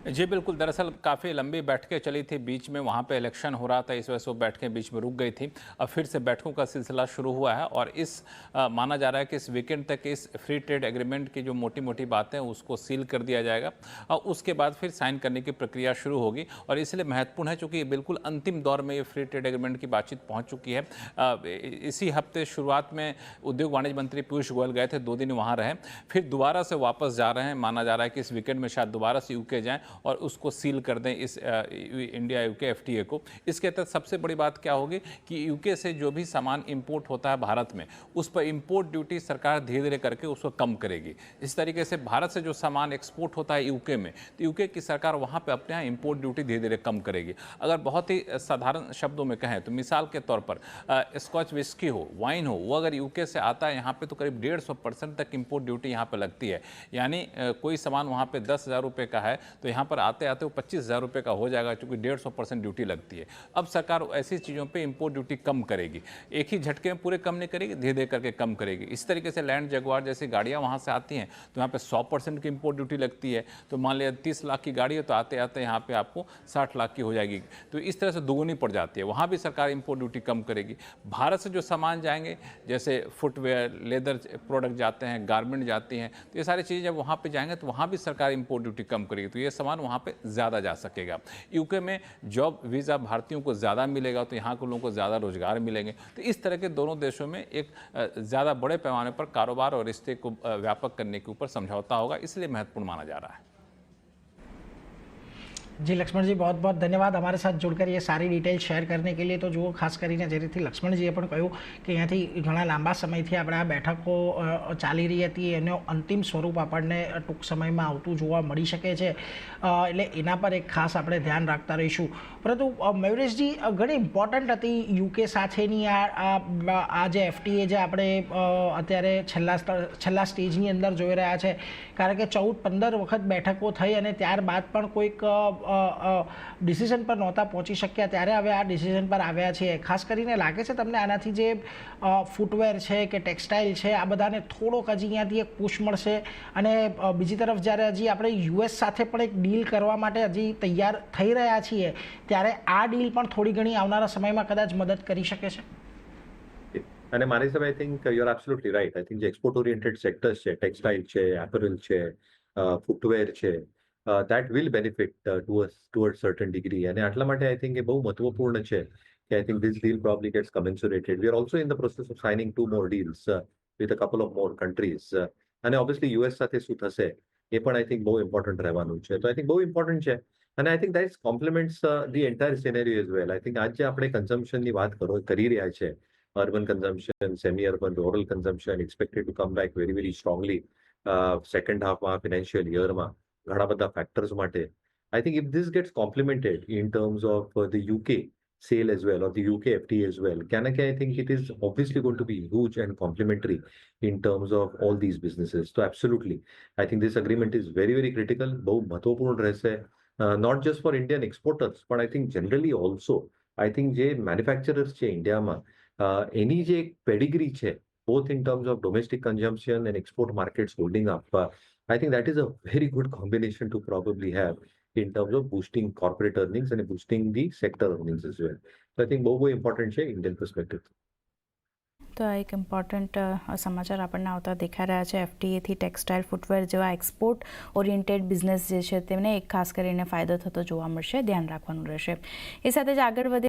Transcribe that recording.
जी बिल्कुल, दरअसल काफ़ी लंबी बैठकें चली थी, बीच में वहाँ पे इलेक्शन हो रहा था, इस वजह से वो बैठकें बीच में रुक गई थी। अब फिर से बैठकों का सिलसिला शुरू हुआ है और माना जा रहा है कि इस वीकेंड तक इस फ्री ट्रेड एग्रीमेंट की जो मोटी-मोटी बातें हैं उसको सील कर दिया जाएगा और उसके बाद फिर साइन करने की प्रक्रिया शुरू होगी और इसलिए महत्वपूर्ण है चूँकि बिल्कुल अंतिम दौर में ये फ्री ट्रेड एग्रीमेंट की बातचीत पहुँच चुकी है। इसी हफ्ते शुरुआत में उद्योग वाणिज्य मंत्री पीयूष गोयल गए थे, 2 दिन वहाँ रहे, फिर दोबारा से वापस जा रहे हैं। माना जा रहा है कि इस वीकेंड में शायद दोबारा से यूके जाएँ और उसको सील कर दें इस इंडिया यूके एफटीए को। इसके तहत सबसे बड़ी बात क्या होगी कि यूके से जो भी सामान इंपोर्ट होता है भारत में, उस पर इंपोर्ट ड्यूटी सरकार धीरे धीरे करके उसको कम करेगी। इस तरीके से भारत से जो सामान एक्सपोर्ट होता है यूके में, तो यूके की सरकार वहाँ पर अपने यहाँ इंपोर्ट ड्यूटी धीरे धीरे कम करेगी। अगर बहुत ही साधारण शब्दों में कहें तो मिसाल के तौर पर स्कॉच विस्की हो, वाइन हो, वो अगर यूके से आता है यहाँ पे तो करीब 150% तक इंपोर्ट ड्यूटी यहाँ पे लगती है। यानी कोई सामान वहाँ पे 10,000 रुपये का है तो यहाँ पर आते आते वो 25,000 रुपये का हो जाएगा, क्योंकि 150% ड्यूटी लगती है। अब सरकार ऐसी चीज़ों पे इंपोर्ट ड्यूटी कम करेगी, एक ही झटके में पूरे कम नहीं करेगी, धीरे धीरे करके कम करेगी। इस तरीके से लैंड जगुआर जैसी गाड़ियाँ वहाँ से आती हैं तो यहाँ पे 100% की इंपोर्ट ड्यूटी लगती है। तो मान लिया 30 लाख की गाड़ी है तो आते आते यहाँ पे आपको 60 लाख की हो जाएगी। तो इस तरह से दोगुनी पड़ जाती है, वहाँ भी सरकार इंपोर्ट ड्यूटी कम करेगी। भारत से जो सामान जाएंगे जैसे फुटवेयर, लेदर प्रोडक्ट जाते हैं, गारमेंट जाती हैं, तो ये सारी चीज़ें जब वहाँ पे जाएंगे तो वहाँ भी सरकार इंपोर्ट ड्यूटी कम करेगी, तो ये सामान वहाँ पे ज़्यादा जा सकेगा। यूके में जॉब वीज़ा भारतीयों को ज़्यादा मिलेगा तो यहाँ के लोगों को ज़्यादा रोजगार मिलेंगे। तो इस तरह के दोनों देशों में एक ज़्यादा बड़े पैमाने पर कारोबार और रिश्ते को व्यापक करने के ऊपर समझौता होगा, इसलिए महत्वपूर्ण माना जा रहा है। जी लक्ष्मण जी, बहुत बहुत धन्यवाद हमारे साथ जुड़कर ये सारी डिटेल शेर करने के लिए। तो જુઓ, ખાસ કરીને જે રીતે લક્ષ્મણજીએ પણ કહ્યું કે અહીંયાથી ઘણા લાંબા સમયથી આપણે આ બેઠકો ચાલી રહી હતી, એનો અંતિમ સ્વરૂપ આપણને ટૂંક સમયમાં આવતું જોવા મળી શકે છે, એટલે એના પર એક ખાસ આપણે ધ્યાન રાખતા રહીશું। પરંતુ મયુરેશજી, ઘણી ઇમ્પોર્ટન્ટ હતી યુકે સાથેની આ જે એફટીએ જે આપણે અત્યારે છેલ્લા સ્ટેજની અંદર જોઈ રહ્યા છે, કારણ કે 14-15 વખત બેઠકો થઈ અને ત્યારબાદ પણ કોઈક ડિસિઝન પર નહોતા પહોંચી શક્યા, ત્યારે હવે આ ડિસિઝન પર આવ્યા છીએ। ખાસ કરીને લાગે છે તમને આનાથી જે ફૂટવેર છે કે ટેક્સટાઇલ છે આ બધાને થોડોક હજી અહીંયાથી એક પુશ મળશે? અને બીજી તરફ જ્યારે હજી આપણે યુએસ સાથે પણ એક ડીલ કરવા માટે હજી તૈયાર થઈ રહ્યા છીએ, ત્યારે આ ડીલ પણ થોડી ઘણી આવનારા સમયમાં કદાચ મદદ કરી શકે છે? અને મારી હિસાબે I think you are absolutely right. I think જે એક્સપોર્ટ ઓરિએન્ટેડ સેક્ટર્સ છે, ટેક્સટાઇલ છે, એપરલ છે, ફૂટવેર છે, that will benefit to a certain degree. અને આટલા માટે આઈ થિંક એ બહુ મહત્વપૂર્ણ છે કે I think this deal probably gets commensurated. We are also in the process of signing 2 more deals with a couple of more countries. અને obviously US સાથે શું થશે એ પણ આઈ થિંક બહુ ઇમ્પોર્ટન્ટ રહેવાનું છે. તો આઈ થિંક બહુ ઇમ્પોર્ટન્ટ છે અને I think that complements the entire scenario as well. I think આજે આપણે કન્ઝમ્પશનની વાત કરી રહ્યા છે, urban consumption, semi-urban, rural consumption expected to come back very, very strongly second half માં financial year માં ઘણા બધા factors માટે. I think if this gets complemented in terms of the UK sale as well or the UK FTA as well, I think it is obviously going to be huge and complementary in terms of all these businesses. So absolutely, I think this agreement is very, very critical. બહુ મહત્વપૂર્ણ રહેશે, not just for Indian exporters, but I think generally also, I think જે manufacturers છે ઇન્ડિયામાં, એની જે Pedigree છે, both in terms of domestic consumption and export markets holding up, I think that is a very good combination to probably have in terms of boosting corporate earnings and boosting the sector earnings as well. So I think બહુ important છે Indian perspective. તો આ એક important સમાચાર આપણને આવતા દેખાઈ રહ્યા છે। એફટીએથી ટેક્સટાઇલ, ફૂટવેર જેવા એક્સપોર્ટ ઓરિએન્ટેડ બિઝનેસ જે છે તેમને એક ખાસ કરીને ફાયદો થતો જોવા મળશે, ધ્યાન રાખવાનું રહેશે। એ સાથે જ આગળ વધે